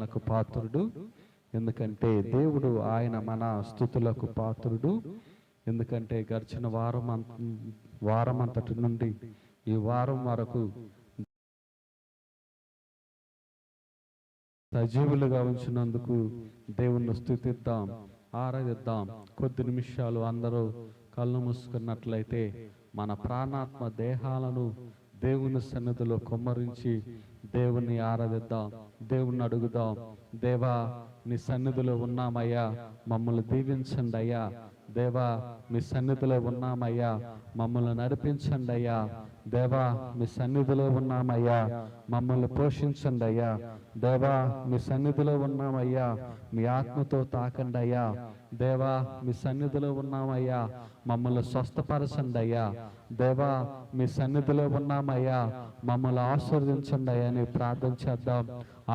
ఆరాధనలకు పాత్రుడు. ఎందుకంటే దేవుడు ఆయన మన స్తుతులకు పాత్రుడు. ఎందుకంటే గడిచిన వారమంతటి నుండి ఈ వారం వరకు సజీవులుగా ఉంచినందుకు దేవుణ్ణి స్తుతిద్దాం, ఆరాధిద్దాం. కొద్ది నిమిషాలు అందరూ కళ్ళు మూసుకున్నట్లయితే మన ప్రాణాత్మ దేహాలను దేవుని సన్నిధిలో కుమ్మరించి దేవుణ్ణి ఆరాధిద్దాం, దేవుణ్ణి అడుగుదాం. దేవా, నీ సన్నిధిలో ఉన్నామయ్యా, మమ్మల్ని దీవించండి అయ్యా. దేవా, మీ సన్నిధిలో ఉన్నామయ్యా, మమ్మల్ని నడిపించండి అయ్యా. దేవా, మీ సన్నిధిలో ఉన్నామయ్యా, మమ్మల్ని పోషించండి అయ్యా. దేవా, మీ సన్నిధిలో ఉన్నామయ్యా, మీ ఆత్మతో తాకండి అయ్యా. దేవా, మీ సన్నిధిలో ఉన్నామయ్యా, మమ్మల్ని స్వస్థపరచండి అయ్యా. దేవా, మీ సన్నిధిలో ఉన్నామయ్యా, మమ్మల్ని ఆశీర్వదించండి అయ్యా అని ప్రార్థన చేద్దాం,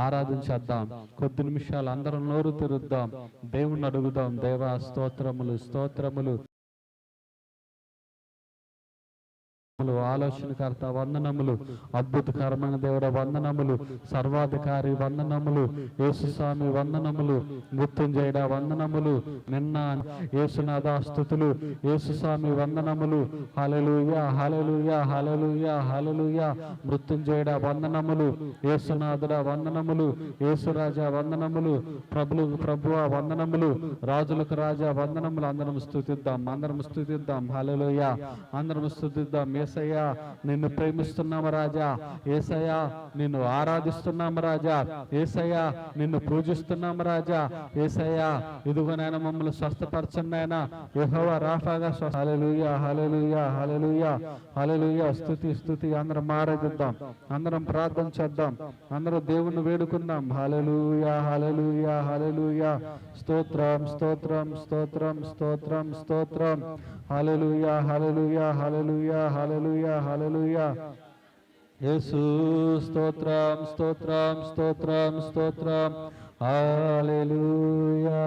ఆరాధించేద్దాం. కొద్ది నిమిషాలు అందరం నోరు తెరుద్దాం, దేవుణ్ణి అడుగుదాం. దేవా, స్తోత్రములు, స్తోత్రములు. ఆలోచనకర్త వందనములు, అద్భుతకరమైన దేవుడ వందనములు, సర్వాధికారి వందనములు, యేసుస్వామి వందనములు, మృత్యుంజయుడ వందనములు, నిన్న యేసునాథ స్తుతులు, యేసుస్వామి వందనములు. హల్లెలూయా, హల్లెలూయా, హల్లెలూయా, హల్లెలూయా. మృత్యుంజయుడ వందనములు, యేసునాథుడ వందనములు, యేసురాజా వందనములు, ప్రభువా వందనములు, రాజులకు రాజా వందనములు. అందరం స్తుతిద్దాం, అందరం స్తుతిద్దాం. హల్లెలూయా, అందరం స్తుతిద్దాం. యేసయ్యా, నిన్ను ప్రేమిస్తున్నాము రాజా. యేసయ్యా, నిన్ను ఆరాధిస్తున్నాము రాజా. యేసయ్యా, నిన్ను పూజిస్తున్నాము రాజా. యేసయ్యా, ఇదిగోనైనా మమ్మల్ని స్వస్థపరచండి ఆయన. యెహోవా రాఫాగా హల్లెలూయా, హల్లెలూయా, హల్లెలూయా, హల్లెలూయా. స్తుతి, స్తుతి. అందరం ఆరాధిద్దాం, అందరం ప్రార్థన చేద్దాం, అందరూ దేవుణ్ణి వేడుకుందాం. హల్లెలూయా, హల్లెలూయా, హల్లెలూయా. స్తోత్రం, స్తోత్రం, స్తోత్రం, స్తోత్రం, స్తోత్రం. హల్లెలూయా, హల్లెలూయా, హల్లెలూయా, హల్లెలూయా, హల్లెలూయా. యేసు స్తోత్రం, స్తోత్రం, స్తోత్రం, స్తోత్రం. హల్లెలూయా,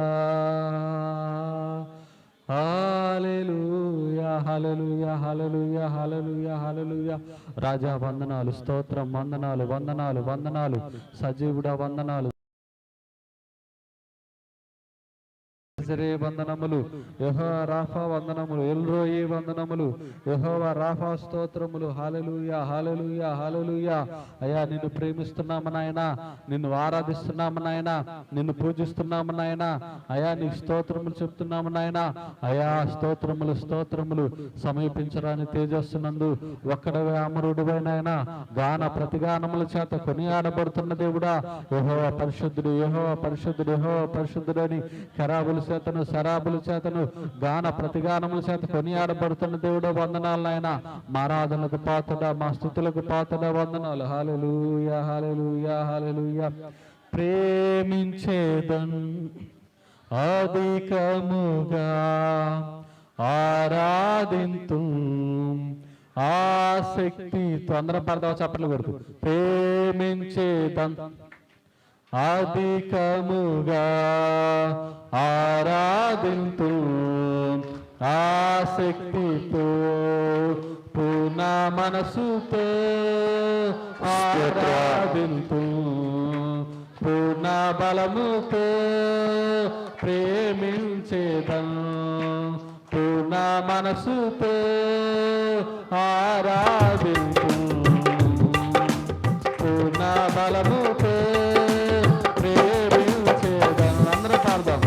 హల్లెలూయా, హల్లెలూయా, హల్లెలూయా, హల్లెలూయా, హల్లెలూయా. రాజా వందనాలు, స్తోత్రం, వందనాలు, వందనాలు, వందనాలు. సజీవుడా వందనాలు, వందనములు. యెహోవా రాఫా వందనములు, ఎల్రోయి వందనములు, యెహోవా రాఫా స్తోత్రములు. హల్లెలూయా, హల్లెలూయా, హల్లెలూయా. అయ్యా, నిన్ను ప్రేమిస్తున్నాము నాయనా, నిన్ను ఆరాధిస్తున్నాము నాయనా, నిన్ను పూజిస్తున్నాము నాయనా. అయ్యా, నీకు స్తోత్రములు చెప్తున్నాము నాయనా. అయ్యా, స్తోత్రములు, స్తోత్రములు. సమీపించరాని తేజస్సునందు ఒక్కడవే అమరుడువై నాయనా, గాన ప్రతిగానముల చేత కొనియాడబడుతున్న దేవుడా. యెహోవా పరిశుద్ధుడు, యెహోవా పరిశుద్ధుడు, యెహోవా పరిశుద్ధుడు అని ఖరాబుల చేతను, శరాబుల చేతను, గాన ప్రతిగానముల చేత కొనియాడబడుతున్న దేవుడు వందనాలు నాయన. మా ఆరాధనలకు పాత్రుడా, మా స్తుతులకు పాత్రుడా వందనాలు. హల్లెలూయా, హల్లెలూయా, హల్లెలూయా. ప్రేమించేదన్ అధికముగా ఆరాధింతు ఆసక్తితో. అందరం పడతావా? చప్పట్లు కొడుతూ. ప్రేమించేదన్ అధికముగా ఆరాధింతు ఆసక్తితో, పూర్ణ మనసుతో ఆరాధింతు, పూర్ణ బలముతో ప్రేమించేదన్, పూర్ణ మనసుతో ఆరాధింతు, పూర్ణ బలముతో ప్రేమించేదన్. అందరూ పాడదాం.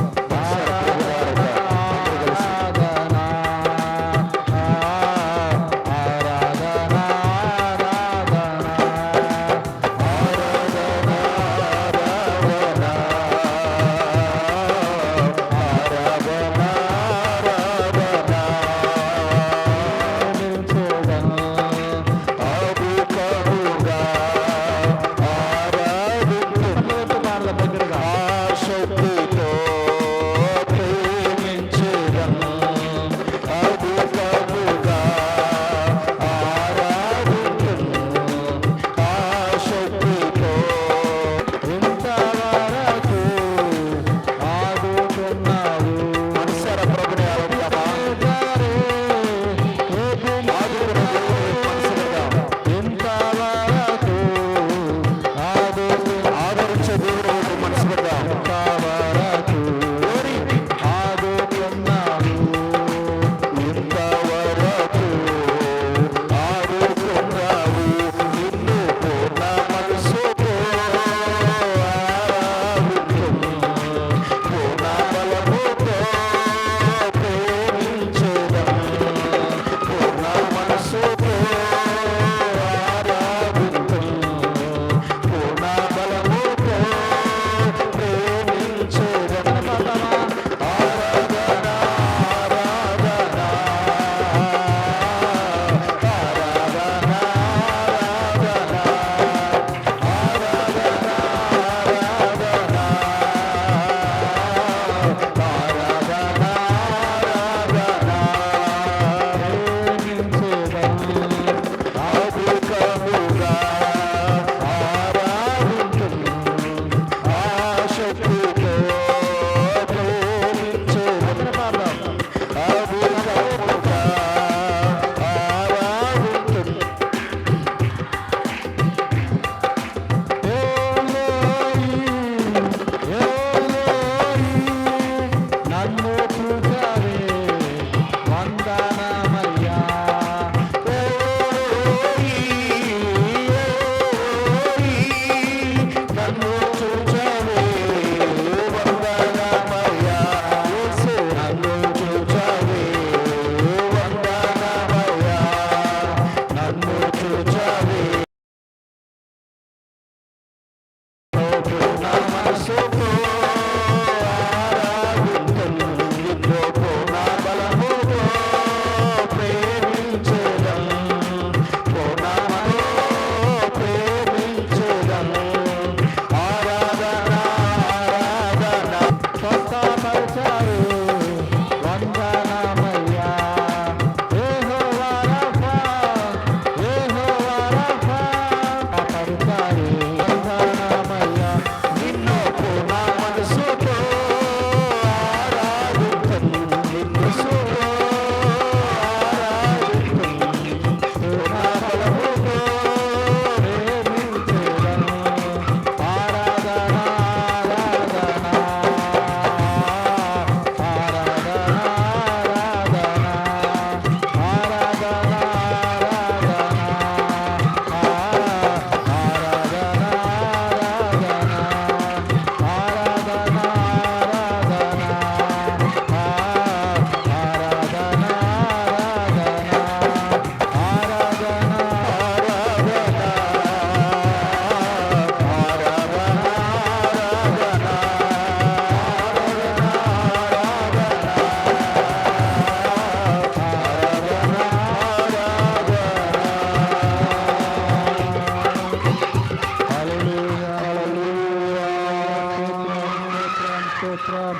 స్తోత్రం.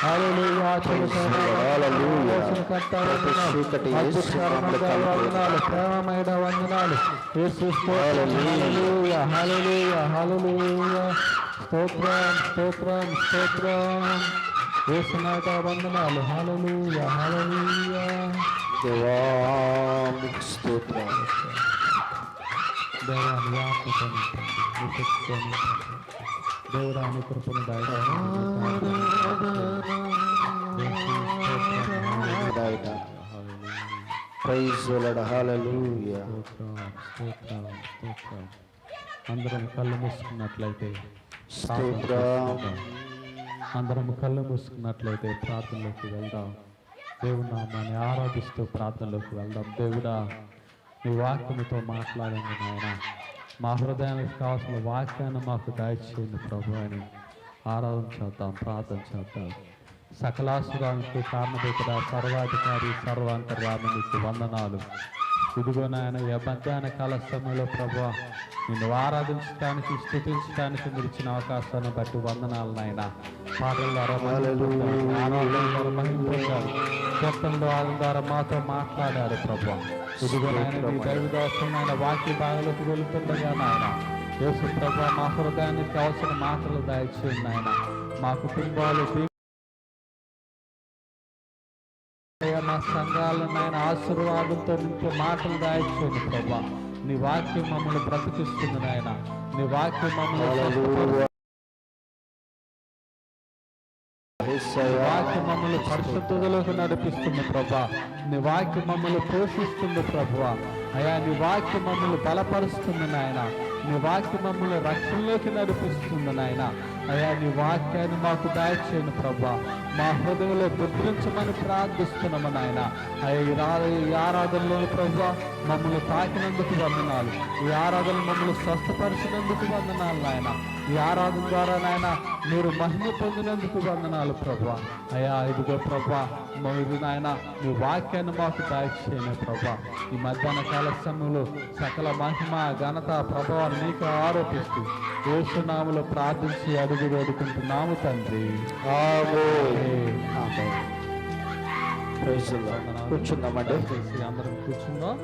హల్లెలూయా. ప్రేమమైన వందనాలు యేసు. హల్లెలూయా హల్లెలూయా హల్లెలూయా. స్తోత్రం స్తోత్రం స్తోత్రం. యేసునాథ వందనాలు. హల్లెలూయా హల్లెలూయా. దేవానికి స్తోత్రం. దేవాన్ని ఆత్మతోని దేవుడాని కృపను అందరం కళ్ళు మూసుకున్నట్లయితే ప్రార్థనలోకి వెళ్దాం. దేవుడు నామాన్ని ఆరాధిస్తూ ప్రార్థనలోకి వెళ్దాం. దేవుడా, నీ వాక్యముతో మాట్లాడండి నాయన. మా హృదయానికి కావాల్సిన వాక్యాన్ని మాకు దయచేయండి ప్రభు అని ఆరాధన చేద్దాం, ప్రార్థన చేద్దాం. సకలాసురానికి కారణభూతుడా, సర్వాధికారి, సర్వాంతర్యామికి వందనాలు. ఇదిగో నాయన, ఈ మధ్యాహ్న కాల సమయంలో ప్రభు నిన్ను ఆరాధించడానికి, స్తుతించడానికి మీరు ఇచ్చిన అవకాశాన్ని బట్టి వందనాలు నాయన. పాటల ద్వారా మహిళలు కీర్తనలో ద్వారా మాతో మాట్లాడారు ప్రభు. ఇదిగో నాయన, మీ దైవదాసం నాయన వాక్య భాగాలకు వెళుతుండగా నాయన యేసు ప్రభు మా హృదయానికి కావాల్సిన మాటలు దయచేయండి నాయన. మా కుటుంబాలు, మా సంఘాలను నాయన ఆశీర్వాదంతో నింపే మాటలు దయచేయండి ప్రభు. నీ వాక్యం మమ్మల్ని బ్రతికిస్తుంది నాయన. నీ వాక్యం మమ్మల్ని వాక్యం మమ్మల్ని పరిశుద్ధతలోకి నడిపిస్తుంది ప్రభా. నీ వాక్యం మమ్మల్ని పోషిస్తుంది ప్రభువా. అయా, నీ వాక్యం మమ్మల్ని బలపరుస్తుంది నాయన. నీ వాక్యం మమ్మల్ని రక్షణలోకి నడిపిస్తుంది నాయన. అయా, నీ వాక్యాన్ని మాకు దయచేయండి ప్రభా. మా హృదయంలో ముద్రించమని ప్రార్థిస్తున్నాము నాయన. అయ్యా, ఈ ఆరాధనలో ప్రభా మమ్మల్ని తాకినందుకు వందనాలు. ఈ ఆరాధన మమ్మల్ని స్వస్థపరిచినందుకు వందనాలు నాయన. ఈ ఆరాధన ద్వారా నాయన మీరు మహిమ పొందినందుకు వందనాలు ప్రభా. అయ్యా, ఇదిగో ప్రభా, మీరు నాయన మీ వాక్యాన్ని మాకు దయచేయండి ప్రభా. ఈ మధ్యాహ్న కాల సమయంలో సకల మహిమ, ఘనత, ప్రభావాలు నీకు ఆరోపిస్తూ యేసునామములో ప్రార్థించి అడుగు వేడుకుంటున్నాము తండ్రి. కూర్చుందామండి. అందరం కూర్చుందాం.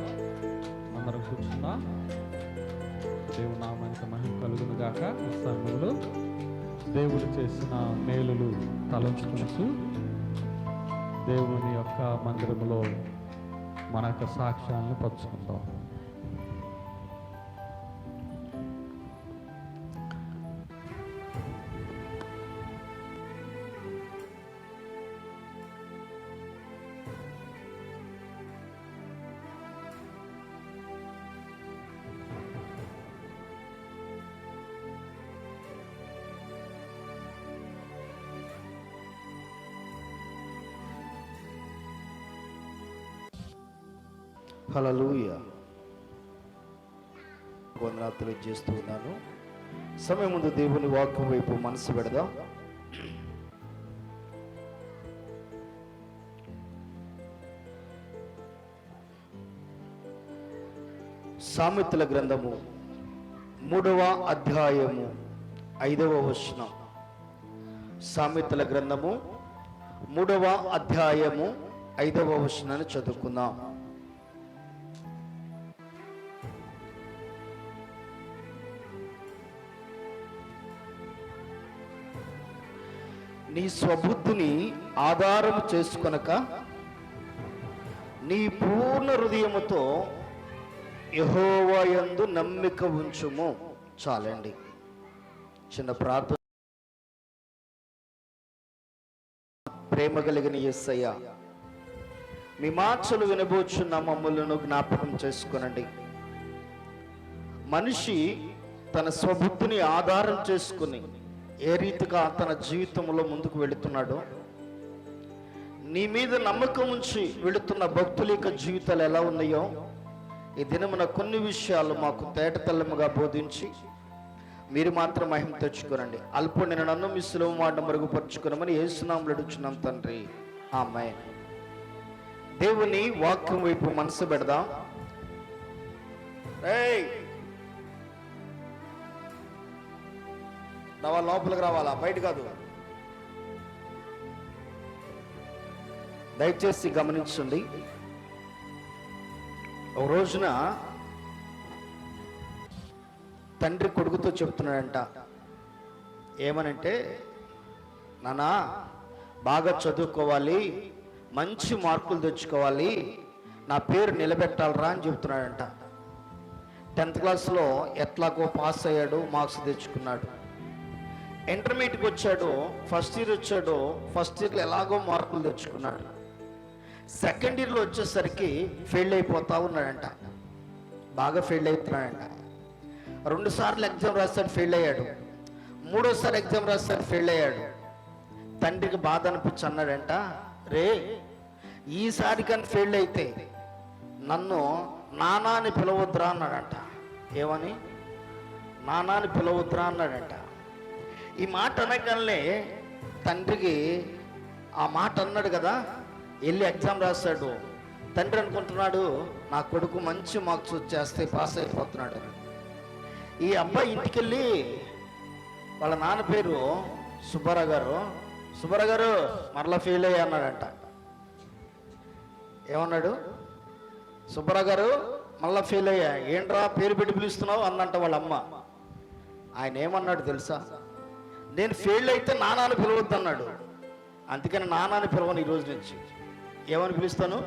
దేవుని నామానికి మహిమ కలుగును గాక. ఈ సమయంలో దేవుడు చేసిన మేలులు తలంచుకుంటూ దేవుని యొక్క మందిరంలో మన యొక్క సాక్ష్యాలను పంచుకుందాం. హల్లెలూయా. వందనాలు తెలియజేస్తూ ఉన్నాను. సమయం ముందు దేవుని వాక్యం వైపు మనసు పెడదాం. సామెతల గ్రంథము 3వ అధ్యాయము 5వ వచనం. సామెతల గ్రంథము 3వ అధ్యాయము 5వ వచనాన్ని చదువుకుందాం. నీ స్వబుద్ధిని ఆధారము చేసుకొనక నీ పూర్ణ హృదయముతో యెహోవా యందు నమ్మిక ఉంచుము. చాలండి. చిన్న ప్రార్థన. ప్రేమ కలిగిన యేసయ్య, మీ మాటలు వినబోచున్న మమ్మలను జ్ఞాపకం చేసుకొనండి. మనిషి తన స్వబుద్ధిని ఆధారం చేసుకుని ఏ రీతిగా తన జీవితంలో ముందుకు వెళుతున్నాడో, నీ మీద నమ్మకం ఉంచి వెళుతున్న భక్తుల యొక్క జీవితాలు ఎలా ఉన్నాయో ఈ దినమున కొన్ని విషయాలు మాకు తేటతెల్లముగా బోధించి మీరు మాత్రం మహిమ తెచ్చుకోనండి. అల్ప నేను నన్ను మీ సులువు మాట మరుగుపరుచుకున్నామని యేసునామములో అడుగుచున్నాం తండ్రి, ఆమేన్. దేవుని వాక్యం వైపు మనసు పెడదాం. లోపలికి రావాలా, బయట కాదు. దయచేసి గమనించండి. ఒక రోజున తండ్రి కొడుకుతో చెప్తున్నాడంట. ఏమనంటే, నానా బాగా చదువుకోవాలి, మంచి మార్కులు తెచ్చుకోవాలి, నా పేరు నిలబెట్టాలరా అని చెప్తున్నాడంట. 10th క్లాస్లో ఎట్లాగో పాస్ అయ్యాడు, మార్క్స్ తెచ్చుకున్నాడు. ఇంటర్మీడియట్కి వచ్చాడు, ఫస్ట్ ఇయర్ వచ్చాడు, ఫస్ట్ ఇయర్లో ఎలాగో మార్కులు తెచ్చుకున్నాడు. సెకండ్ ఇయర్లో వచ్చేసరికి ఫెయిల్ అయిపోతా ఉన్నాడంట, బాగా ఫెయిల్ అవుతున్నాడంట. 2 సార్లు ఎగ్జామ్ రాస్తాడు, ఫెయిల్ అయ్యాడు. 3ఓసారి ఎగ్జామ్ రాస్తాడు, ఫెయిల్ అయ్యాడు. తండ్రికి బాధ అనిపించి అన్నాడంట, రే ఈసారి కానీ ఫెయిల్ అయితే నన్ను నానా అని పిలవద్దురా అన్నాడంట. ఏమని? నానా అని పిలవద్దురా అన్నాడంట. ఈ మాట అనగానే తండ్రికి, ఆ మాట అన్నాడు కదా, వెళ్ళి ఎగ్జామ్ రాస్తాడు. తండ్రి అనుకుంటున్నాడు, నా కొడుకు మంచి మార్క్స్ వచ్చేస్తే పాస్ అయిపోతున్నాడు. ఈ అబ్బాయి ఇంటికి వెళ్ళి వాళ్ళ నాన్న పేరు సుబ్బారావు గారు, సుబ్బారావు గారు మరలా ఫెయిల్ అయ్యా అన్నాడంట. ఏమన్నాడు? సుబ్బారావు గారు మళ్ళా ఫెయిల్ అయ్యా, ఏంట్రా పేరు పెట్టి పిలుస్తున్నావు అన్నంట వాళ్ళ అమ్మ. ఆయన ఏమన్నాడు తెలుసా? నేను ఫెయిల్ అయితే నానాని పిలవద్దు అన్నాడు. అందుకని నానాని పిలవను ఈ రోజు నుంచి. ఏమని పిలుస్తాను?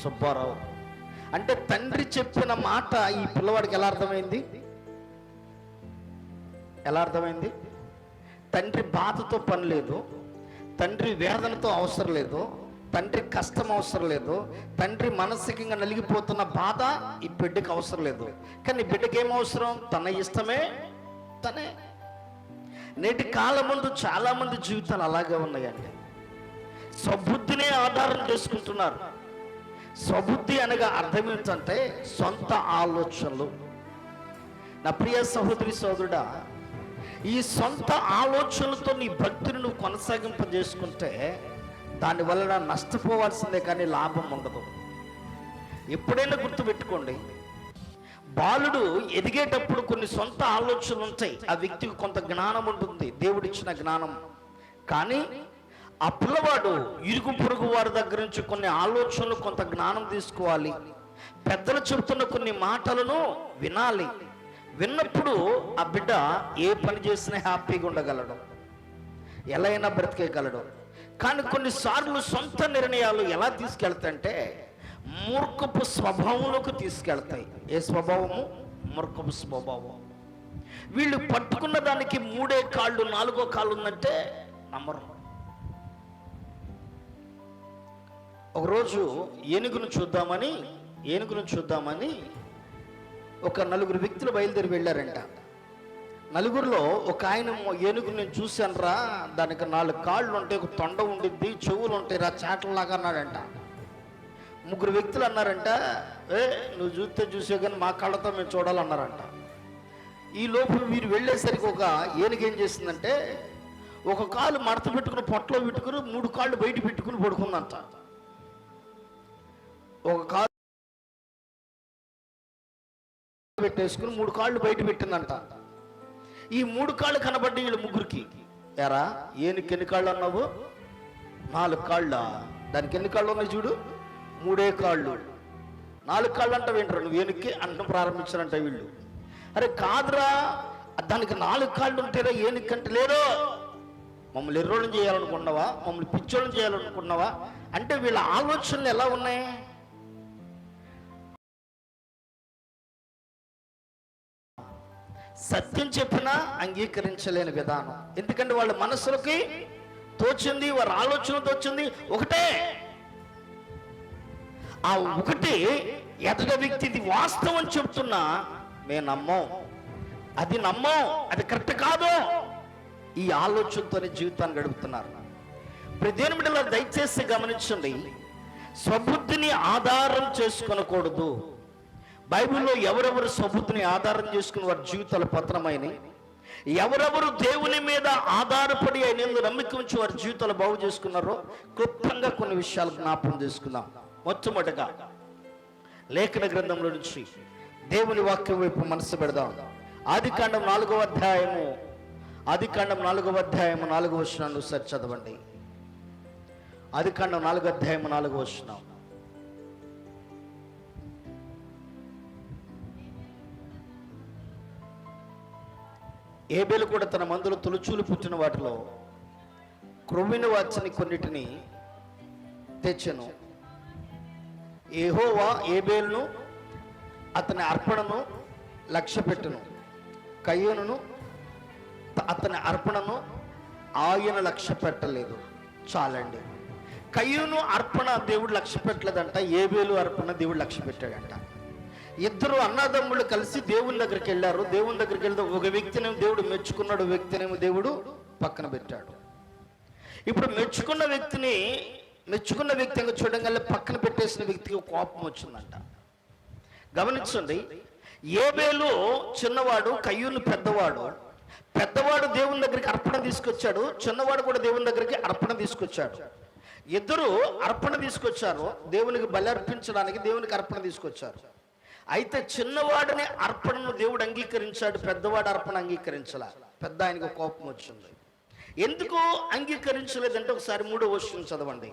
సుబ్బారావు. అంటే తండ్రి చెప్పిన మాట ఈ పిల్లవాడికి ఎలా అర్థమైంది? ఎలా అర్థమైంది? తండ్రి బాధతో పని లేదు, తండ్రి వేదనతో అవసరం లేదు, తండ్రి కష్టం అవసరం లేదు, తండ్రి మానసికంగా నలిగిపోతున్న బాధ ఈ బిడ్డకి అవసరం లేదు. కానీ బిడ్డకి ఏం అవసరం? తన ఇష్టమే తనే. నేటి కాలం ముందు చాలా మంది జీవితాలు అలాగే ఉన్నాయండి. స్వబుద్ధినే ఆధారం చేసుకుంటున్నారు. స్వబుద్ధి అనగా అర్థం ఏంటంటే సొంత ఆలోచనలు. నా ప్రియ సహోదరి సోదరుడా, ఈ సొంత ఆలోచనలతో నీ భక్తిని నువ్వు కొనసాగింపజేసుకుంటే దానివల్ల నష్టపోవాల్సిందే, కానీ లాభం ఉండదు. ఎప్పుడైనా గుర్తుపెట్టుకోండి, బాలుడు ఎదిగేటప్పుడు కొన్ని సొంత ఆలోచనలు ఉంటాయి. ఆ వ్యక్తికి కొంత జ్ఞానం ఉంటుంది, దేవుడిచ్చిన జ్ఞానం. కానీ ఆ పిల్లవాడు ఇరుగు పొరుగు వారి దగ్గర నుంచి కొన్ని ఆలోచనలు, కొంత జ్ఞానం తీసుకోవాలి. పెద్దలు చెబుతున్న కొన్ని మాటలను వినాలి. విన్నప్పుడు ఆ బిడ్డ ఏ పని చేసినా హ్యాపీగా ఉండగలడు, ఎలా అయినా బ్రతికేయగలడు. కానీ కొన్నిసార్లు సొంత నిర్ణయాలు ఎలా తీసుకెళ్తాయంటే మూర్ఖపు స్వభావంలోకి తీసుకెళ్తాయి. ఏ స్వభావము? మూర్ఖపు స్వభావం. వీళ్ళు పట్టుకున్న దానికి 3 కాళ్ళు 4వ కాళ్ళు ఉన్నట్టే నమ్మరు. ఒకరోజు ఏనుగును చూద్దామని ఒక 4 వ్యక్తులు బయలుదేరి వెళ్ళారంట. 4గురిలో ఒక ఆయన, ఏనుగును నేను చూశాను రా, దానికి 4 కాళ్ళు ఉంటాయి, ఒక తొండ ఉండిద్ది, చెవులు ఉంటాయి రా, చాటల్లాగా అన్నాడంట. 3 వ్యక్తులు అన్నారంట, నువ్వు చూసే కానీ మా కళ్ళతో మేము చూడాలన్నారంట. ఈ లోపు వీరు వెళ్ళేసరికి ఒక ఏనుగు ఏం చేసిందంటే, ఒక కాలు మడత పెట్టుకుని పొట్టలో పెట్టుకుని 3 కాళ్ళు బయట పెట్టుకుని పడుకుందంట. ఒక కాలు పెట్టేసుకుని 3 కాళ్ళు బయట పెట్టిందంట. ఈ 3 కాళ్ళు కనబడ్డ వీళ్ళు 3కి, ఎరా ఏనుగుకి ఎన్ని కాళ్ళు అన్నావు? 4 కాళ్ళ. దానికి ఎన్ని కాళ్ళు ఉన్నాయి చూడు? 3 కాళ్ళు. 4 కాళ్ళు అంటావు ఏంట్రా నువ్వు ఏనుగుకి అంటం ప్రారంభించారంట వీళ్ళు. అరే కాదురా, దానికి 4 కాళ్ళు ఉంటేరా ఏనుగు అంటే. లేదు, మమ్మల్ని ఎర్రోళ్ళని చేయాలనుకున్నావా, మమ్మల్ని పిచ్చోళ్ళని చేయాలనుకున్నావా అంటే వీళ్ళ ఆలోచనలు ఎలా ఉన్నాయి? సత్యం చెప్పినా అంగీకరించలేని విధానం. ఎందుకంటే వాళ్ళ మనసులకి తోచింది, వారి ఆలోచన తోచింది ఒకటే. ఆ ఒకటి ఎదుట వ్యక్తి ఇది వాస్తవం చెప్తున్నా మేము నమ్మం, అది కరెక్ట్ కాదు. ఈ ఆలోచనతోనే జీవితాన్ని గడుపుతున్నారు. ప్రతి బిడ్డల దయచేసి గమనించండి, స్వబుద్ధిని ఆధారం చేసుకొనకూడదు. బైబిల్లో ఎవరెవరు స్వబుద్ధిని ఆధారం చేసుకుని వారి జీవితాలు పత్రమైనవి, ఎవరెవరు దేవుని మీద ఆధారపడి ఆయన నమ్మిక ఉంచి వారి జీవితాలు బాగు చేసుకున్నారో క్లుప్తంగా కొన్ని విషయాలు జ్ఞాపకం చేసుకుందాం. మొట్టమొదటిగా లేఖన గ్రంథంలో నుంచి దేవుని వాక్యం వైపు మనసు పెడదాం. ఆదికాండం 4వ అధ్యాయము 4వ వచనాన్ని ఒకసారి చదవండి. ఆదికాండం 4:4. ఏబేలు కూడా తన మందులో తొలుచూలు పుట్టిన వాటిలో క్రొవ్విన వాటిని కొన్నిటిని తెచ్చెను. యెహోవా ఏబేలును అతని అర్పణను లక్ష్యపెట్టును, కయ్యూనును అతని అర్పణను ఆయన లక్ష్య పెట్టలేదు. చాలండి. కయ్యూను అర్పణ దేవుడు లక్ష్య పెట్టలేదంట, ఏబేలు అర్పణ దేవుడు లక్ష్య పెట్టాడంట. ఇద్దరు అన్నదమ్ముళ్ళు కలిసి దేవుని దగ్గరికి వెళ్ళారు. దేవుని దగ్గరికి వెళ్తే ఒక వ్యక్తినేమో దేవుడు మెచ్చుకున్నాడు, వ్యక్తినేమో దేవుడు పక్కన పెట్టాడు. ఇప్పుడు మెచ్చుకున్న వ్యక్తి ఇంకా చూడంగానే పక్కన పెట్టేసిన వ్యక్తికి కోపం వచ్చిందంట. గమనించండి, ఏబేలు చిన్నవాడు, కయ్యూను పెద్దవాడు దేవుని దగ్గరికి అర్పణ తీసుకొచ్చాడు, చిన్నవాడు కూడా దేవుని దగ్గరికి అర్పణ తీసుకొచ్చాడు. ఇద్దరు అర్పణ తీసుకొచ్చారు, దేవునికి బలి అర్పించడానికి దేవునికి అర్పణ తీసుకొచ్చారు. అయితే చిన్నవాడిని అర్పణను దేవుడు అంగీకరించాడు, పెద్దవాడు అర్పణ అంగీకరించాల. పెద్ద ఆయనకు కోపం వచ్చింది. ఎందుకు అంగీకరించలేదంటే ఒకసారి 3వ వచనం చదవండి.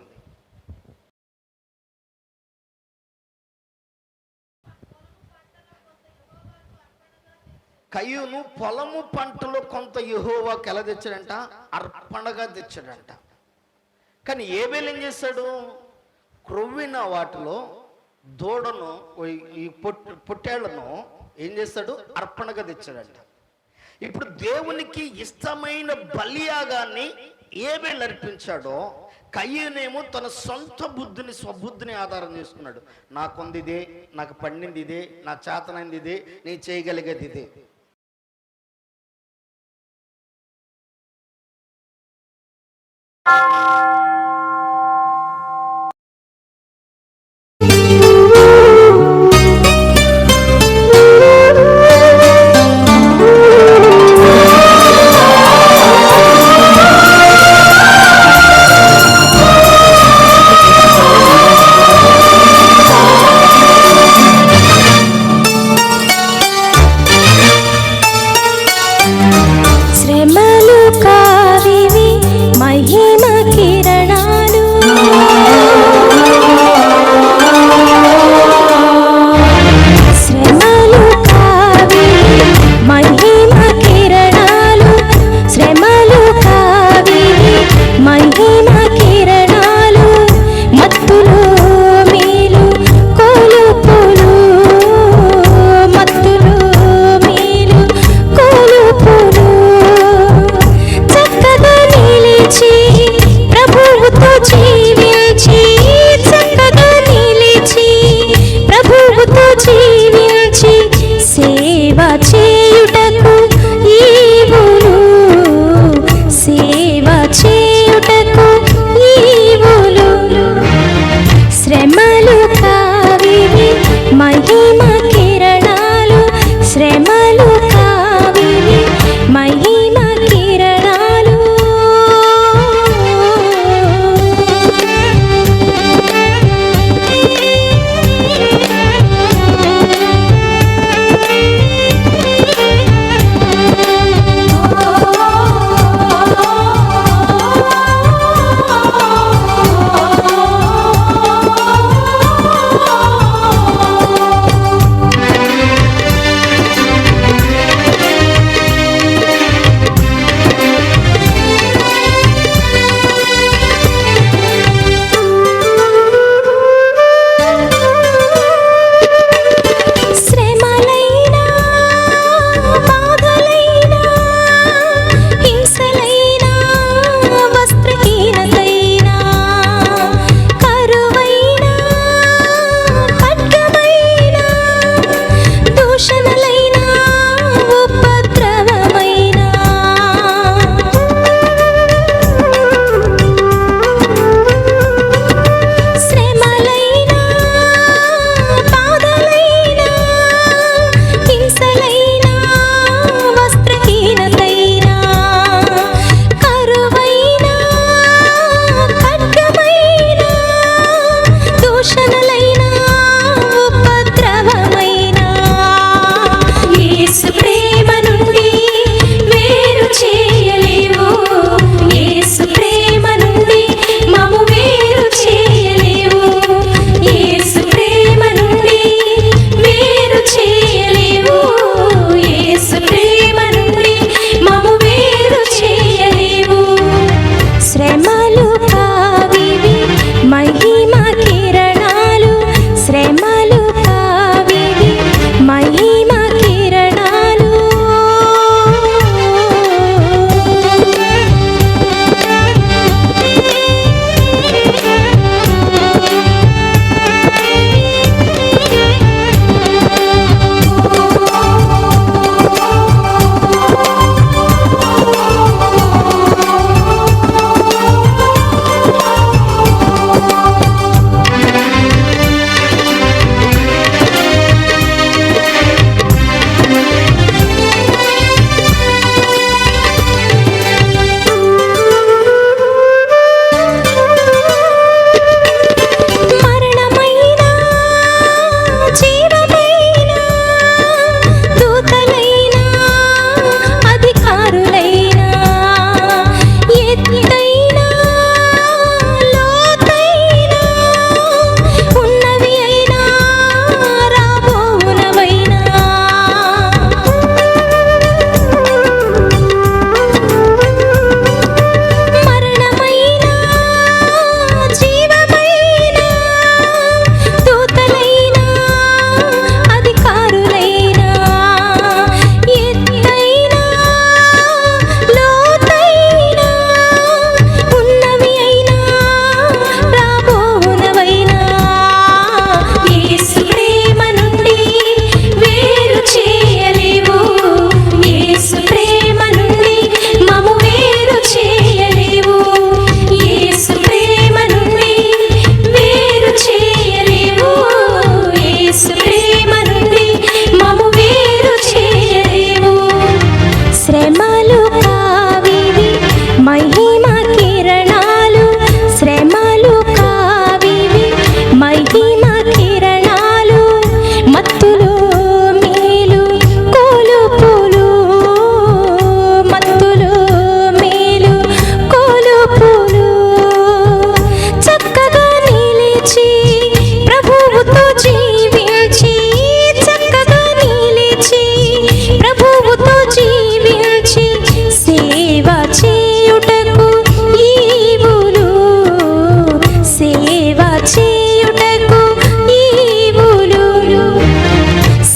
కయ్యూను పొలము పంటలో కొంత యెహోవాకు ఎలా తెచ్చాడంట? అర్పణగా తెచ్చాడంట. కానీ ఏబేలు ఏం చేశాడు? క్రొవ్విన వాటిలో దూడను, ఈ పొట్టేళ్లను ఏం చేస్తాడు? అర్పణగా తెచ్చాడంట. ఇప్పుడు దేవునికి ఇష్టమైన బలియాగాన్ని ఏబేలు అర్పించాడో, కయ్యూనేమో తన సొంత స్వబుద్ధిని ఆధారం చేసుకున్నాడు. నాకుంది ఇదే, నాకు పండింది ఇదే, నా చేతనైంది ఇదే, నేను చేయగలిగేది ఇదే. శ్రమలు కావివి మహిమ కిరణ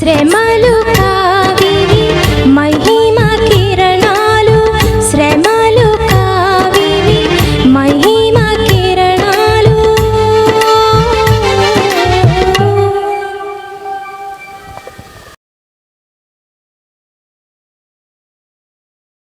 శ్రమ